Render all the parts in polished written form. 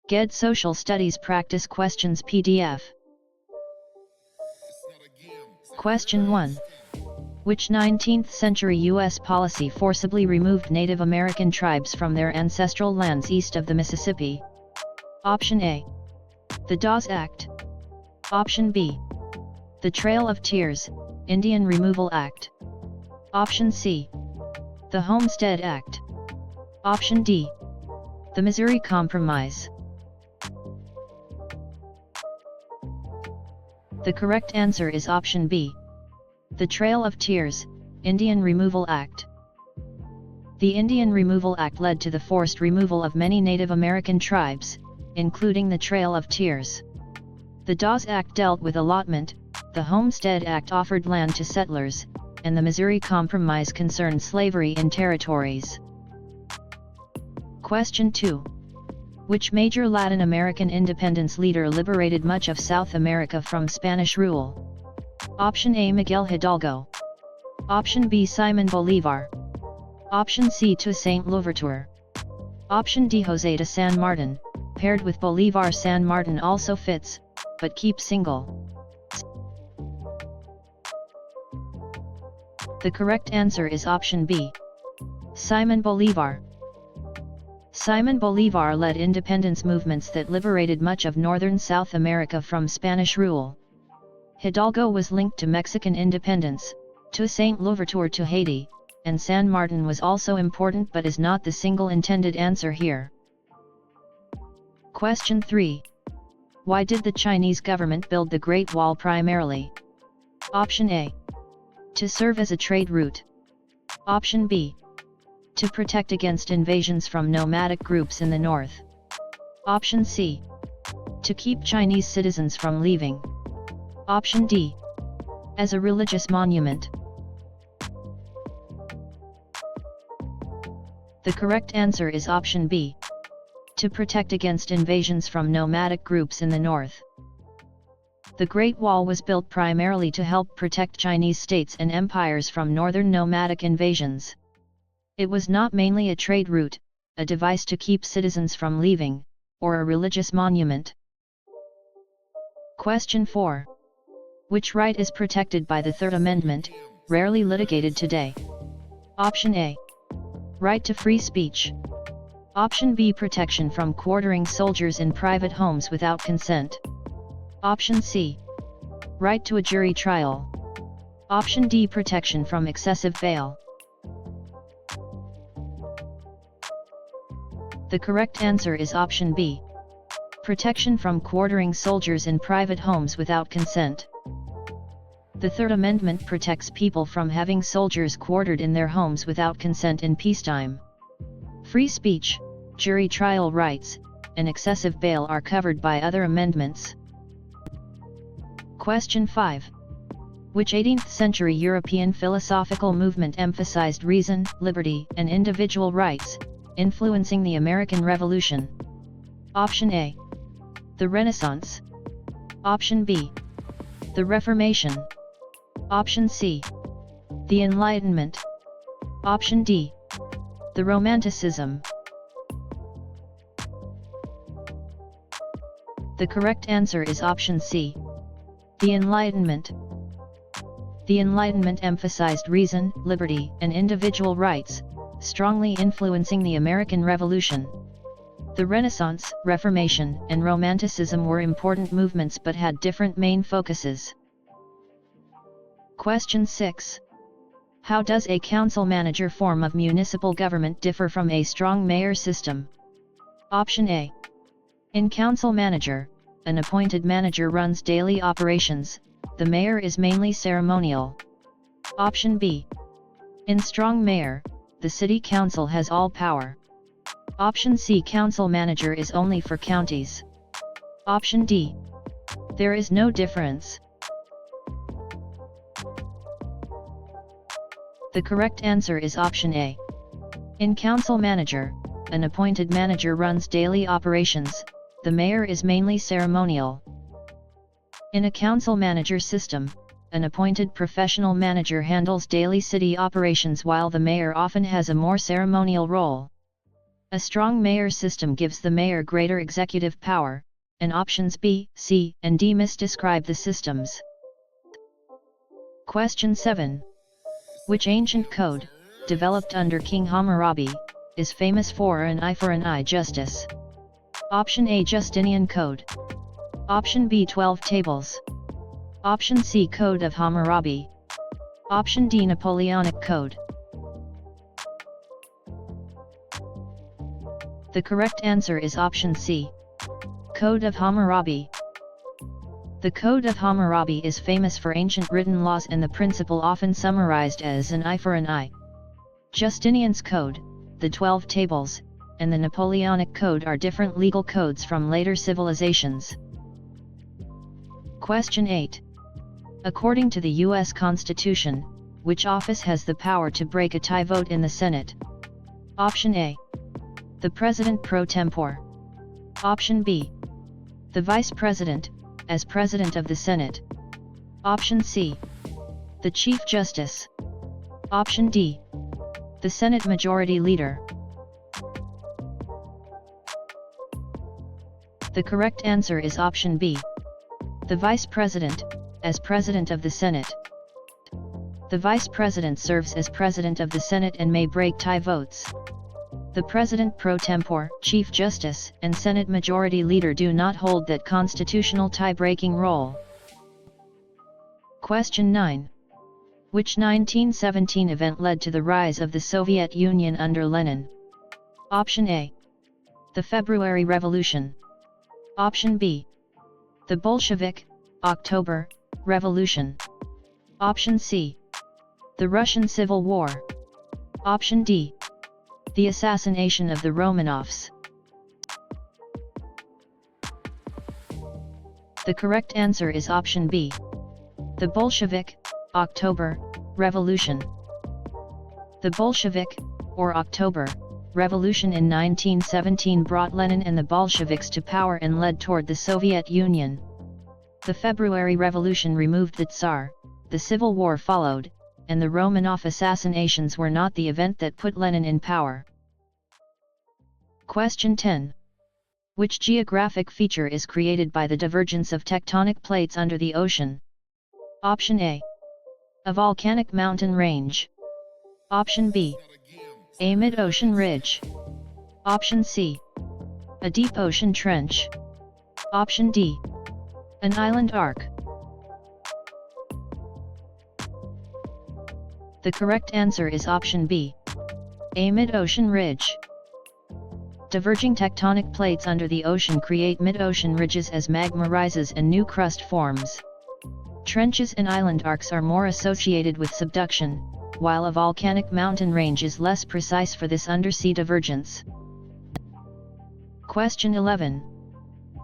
GED Social Studies Practice Questions PDF. Question 1. Which 19th century U.S. policy forcibly removed Native American tribes from their ancestral lands east of the Mississippi? Option A. The Dawes Act. Option B. The Trail of Tears, Indian Removal Act. Option C. The Homestead Act. Option D. The Missouri Compromise. The correct answer is option B. The Trail of Tears, Indian Removal Act. The Indian Removal Act led to the forced removal of many Native American tribes, including the Trail of Tears. The Dawes Act dealt with allotment, the Homestead Act offered land to settlers, and the Missouri Compromise concerned slavery in territories. Question 2. Which major Latin American independence leader liberated much of South America from Spanish rule? Option A. Miguel Hidalgo. Option B. Simon Bolivar. Option C. Toussaint Louverture. Option D. José de San Martin, paired with Bolivar. San Martin also fits, but keep single. The correct answer is option B. Simon Bolivar. Simon Bolivar led independence movements that liberated much of northern South America from Spanish rule. Hidalgo was linked to Mexican independence, Toussaint Louverture to Haiti, and San Martin was also important but is not the single intended answer here. Question 3. Why did the Chinese government build the Great Wall primarily? Option A. To serve as a trade route. Option B. To protect against invasions from nomadic groups in the north. Option C. To keep Chinese citizens from leaving. Option D. As a religious monument. The correct answer is option B. To protect against invasions from nomadic groups in the north. The Great Wall was built primarily to help protect Chinese states and empires from northern nomadic invasions. It was not mainly a trade route, a device to keep citizens from leaving, or a religious monument. Question 4. Which right is protected by the Third Amendment, rarely litigated today? Option A. Right to free speech. Option B. Protection from quartering soldiers in private homes without consent. Option C. Right to a jury trial. Option D. Protection from excessive bail. The correct answer is option B. Protection from quartering soldiers in private homes without consent. The Third Amendment protects people from having soldiers quartered in their homes without consent in peacetime. Free speech, jury trial rights, and excessive bail are covered by other amendments. Question 5. Which 18th century European philosophical movement emphasized reason, liberty, and individual rights, influencing the American Revolution? Option A. The Renaissance. Option B. The Reformation. Option C. The Enlightenment. Option D. The Romanticism. The correct answer is option C. The Enlightenment. The Enlightenment emphasized reason, liberty, and individual rights, strongly influencing the American Revolution. The Renaissance, Reformation, and Romanticism were important movements but had different main focuses. Question 6. How does a council-manager form of municipal government differ from a strong mayor system? Option A. In council-manager, an appointed manager runs daily operations, the mayor is mainly ceremonial. Option B. In strong mayor, the city council has all power. Option C. Council-manager is only for counties. Option D. There is no difference. The correct answer is option A. In council-manager, an appointed manager runs daily operations, the mayor is mainly ceremonial. In a council-manager system, an appointed professional manager handles daily city operations while the mayor often has a more ceremonial role. A strong mayor system gives the mayor greater executive power, and options B, C, and D misdescribe the systems. Question 7. Which ancient code, developed under King Hammurabi, is famous for an eye for an eye justice? Option A, Justinian Code. Option B, 12 Tables. Option C, Code of Hammurabi. Option D, Napoleonic Code. The correct answer is option C, Code of Hammurabi. The Code of Hammurabi is famous for ancient written laws and the principle often summarized as an eye for an eye. Justinian's Code, the 12 Tables, and the Napoleonic Code are different legal codes from later civilizations. Question 8. According to the U.S. Constitution, which office has the power to break a tie vote in the Senate? Option A, the President pro tempore. Option B, the Vice President, as President of the Senate. Option C, the Chief Justice. Option D, the Senate Majority Leader. The correct answer is option B, the Vice President, as President of the Senate. The Vice President serves as President of the Senate and may break tie votes. The President pro tempore, Chief Justice, and Senate Majority Leader do not hold that constitutional tie-breaking role. Question 9. Which 1917 event led to the rise of the Soviet Union under Lenin? Option A, the February Revolution. Option B, the Bolshevik, October, Revolution. Option C, the Russian Civil War. Option D, the assassination of the Romanovs. The correct answer is option B, the Bolshevik, October, Revolution. The Bolshevik, or October, Revolution in 1917 brought Lenin and the Bolsheviks to power and led toward the Soviet Union. The February Revolution removed the Tsar, the Civil War followed, and the Romanov assassinations were not the event that put Lenin in power. Question 10. Which geographic feature is created by the divergence of tectonic plates under the ocean? Option A, a volcanic mountain range. Option B, a mid-ocean ridge. Option C, a deep ocean trench. Option D, an island arc. The correct answer is option B, a mid-ocean ridge. Diverging tectonic plates under the ocean create mid-ocean ridges as magma rises and new crust forms. Trenches and island arcs are more associated with subduction, while a volcanic mountain range is less precise for this undersea divergence. Question 11.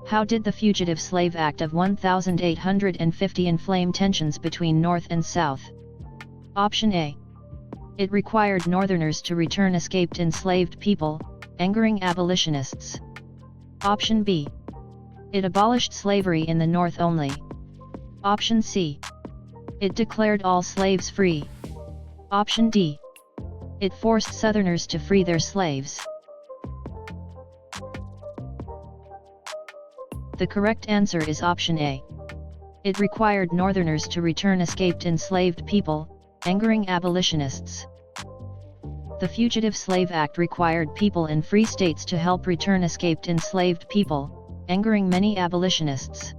How did the Fugitive Slave Act of 1850 inflame tensions between North and South? Option A, it required Northerners to return escaped enslaved people, angering abolitionists. Option B, it abolished slavery in the North only. Option C, it declared all slaves free. Option D, it forced Southerners to free their slaves. The correct answer is option A, it required Northerners to return escaped enslaved people, angering abolitionists. The Fugitive Slave Act required people in free states to help return escaped enslaved people, angering many abolitionists.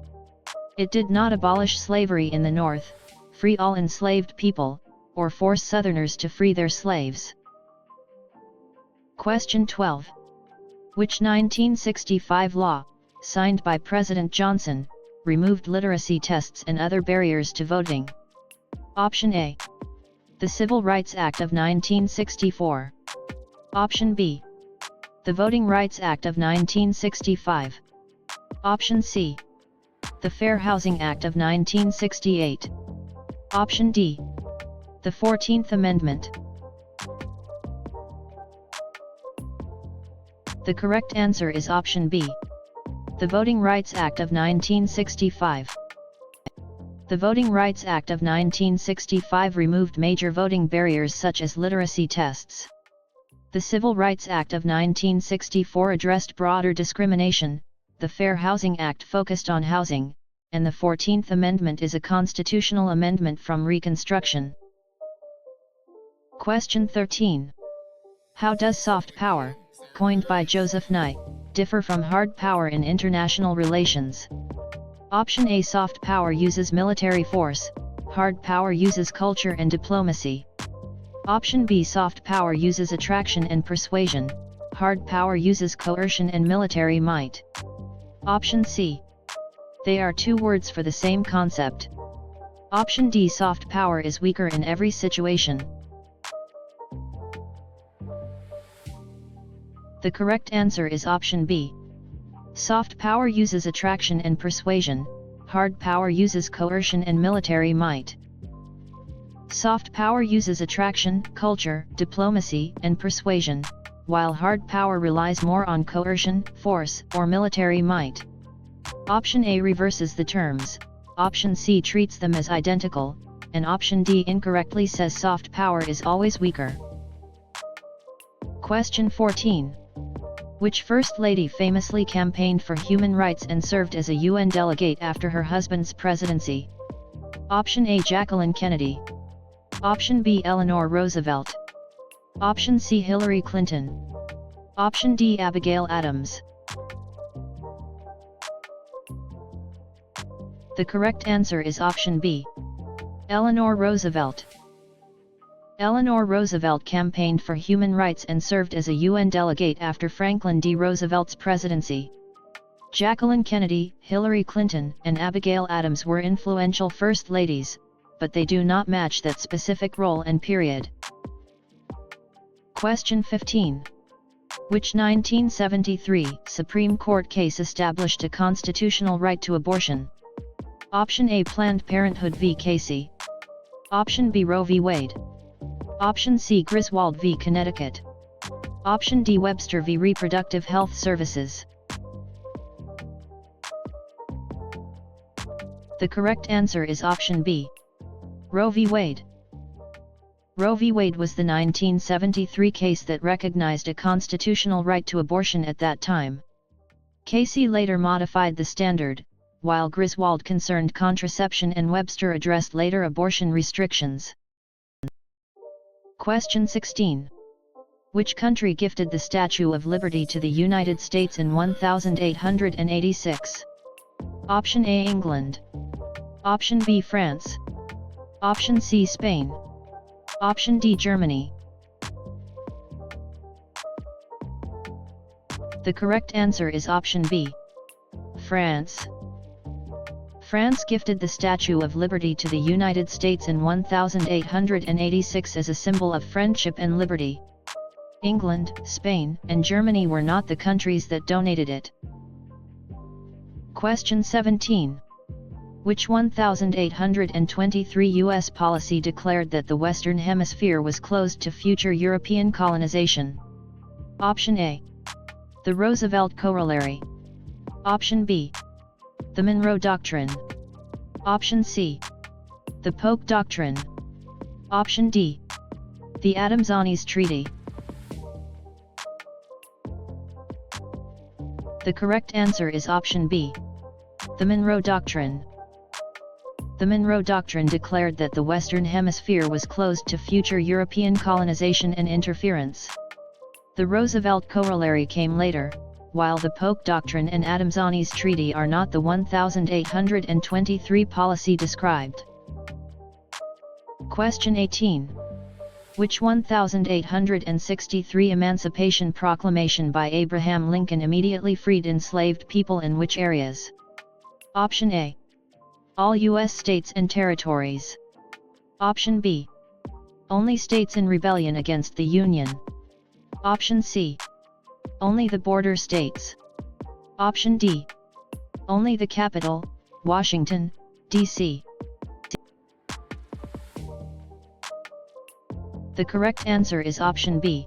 It did not abolish slavery in the North, free all enslaved people, or force Southerners to free their slaves. Question 12. Which 1965 law, signed by President Johnson, removed literacy tests and other barriers to voting? Option A, the Civil Rights Act of 1964. Option B, the Voting Rights Act of 1965. Option C, the Fair Housing Act of 1968. Option D, the 14th Amendment. The correct answer is option B, the Voting Rights Act of 1965. The Voting Rights Act of 1965 removed major voting barriers such as literacy tests. The Civil Rights Act of 1964 addressed broader discrimination, the Fair Housing Act focused on housing, and the 14th Amendment is a constitutional amendment from Reconstruction. Question 13. How does soft power, coined by Joseph Nye, differ from hard power in international relations? Option A. Soft power uses military force, hard power uses culture and diplomacy. Option B. Soft power uses attraction and persuasion, hard power uses coercion and military might. Option C. They are two words for the same concept. Option D. Soft power is weaker in every situation. The correct answer is option B. Soft power uses attraction and persuasion, hard power uses coercion and military might. Soft power uses attraction, culture, diplomacy, and persuasion, while hard power relies more on coercion, force, or military might. Option A reverses the terms, option C treats them as identical, and option D incorrectly says soft power is always weaker. Question 14. Which First Lady famously campaigned for human rights and served as a UN delegate after her husband's presidency? Option A. Jacqueline Kennedy. Option B. Eleanor Roosevelt. Option C. Hillary Clinton. Option D. Abigail Adams. The correct answer is option B. Eleanor Roosevelt. Eleanor Roosevelt campaigned for human rights and served as a UN delegate after Franklin D. Roosevelt's presidency. Jacqueline Kennedy, Hillary Clinton, and Abigail Adams were influential First Ladies, but they do not match that specific role and period. Question 15. Which 1973 Supreme Court case established a constitutional right to abortion? Option A. Planned Parenthood v. Casey. Option B. Roe v. Wade. Option C. Griswold v. Connecticut. Option D. Webster v. Reproductive Health Services. The correct answer is option B. Roe v. Wade. Roe v. Wade was the 1973 case that recognized a constitutional right to abortion at that time. Casey later modified the standard, while Griswold concerned contraception and Webster addressed later abortion restrictions. Question 16. Which country gifted the Statue of Liberty to the United States in 1886? Option A. England. Option B. France. Option C. Spain. Option D. Germany. The correct answer is option B. France. France gifted the Statue of Liberty to the United States in 1886 as a symbol of friendship and liberty. England, Spain, and Germany were not the countries that donated it. Question 17. Which 1823 U.S. policy declared that the Western Hemisphere was closed to future European colonization? Option A. The Roosevelt Corollary. Option B. The Monroe Doctrine. Option C. The Polk Doctrine. Option D. The Adams-Onis Treaty. The correct answer is option B. The Monroe Doctrine. The Monroe Doctrine declared that the Western Hemisphere was closed to future European colonization and interference. The Roosevelt Corollary came later, while the Polk Doctrine and Adams-Onis Treaty are not the 1823 policy described. Question 18. Which 1863 Emancipation Proclamation by Abraham Lincoln immediately freed enslaved people in which areas? Option A. All U.S. states and territories. Option B. Only states in rebellion against the Union. Option C. Only the border states. Option D. Only the capital, Washington, D.C. The correct answer is option B.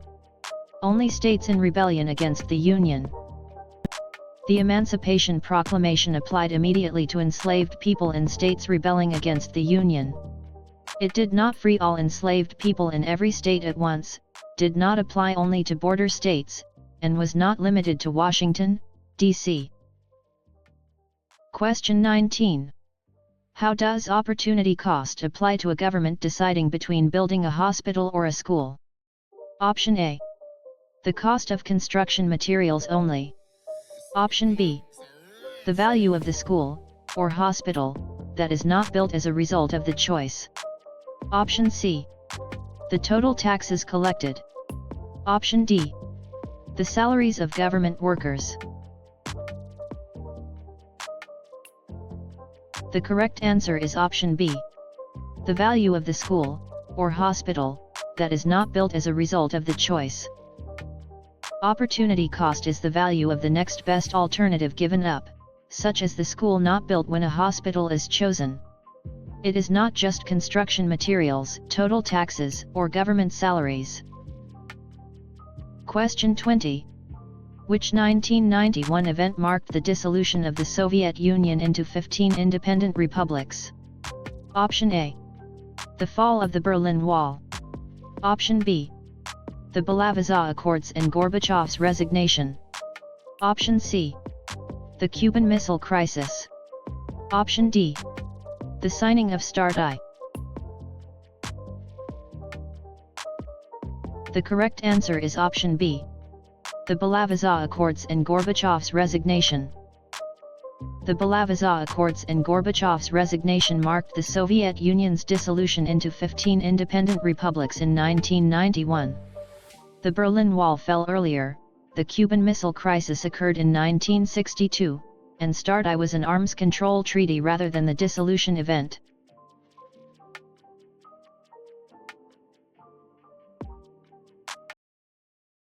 Only states in rebellion against the Union. The Emancipation Proclamation applied immediately to enslaved people in states rebelling against the Union. It did not free all enslaved people in every state at once, did not apply only to border states, and was not limited to Washington, D.C. Question 19. How does opportunity cost apply to a government deciding between building a hospital or a school? Option A. The cost of construction materials only. Option B. The value of the school, or hospital, that is not built as a result of the choice. Option C. The total taxes collected. Option D. The salaries of government workers. The correct answer is option B. The value of the school, or hospital, that is not built as a result of the choice. Opportunity cost is the value of the next best alternative given up, such as the school not built when a hospital is chosen. It is not just construction materials, total taxes, or government salaries. Question 20. Which 1991 event marked the dissolution of the Soviet Union into 15 independent republics? Option A. The fall of the Berlin Wall. Option B. The Belavazza Accords and Gorbachev's resignation. Option C. The Cuban Missile Crisis. Option D. The signing of START-I. The correct answer is option B. The Belavazza Accords and Gorbachev's resignation. The Belavazza Accords and Gorbachev's resignation marked the Soviet Union's dissolution into 15 independent republics in 1991. The Berlin Wall fell earlier, the Cuban Missile Crisis occurred in 1962, and START-I was an arms control treaty rather than the dissolution event.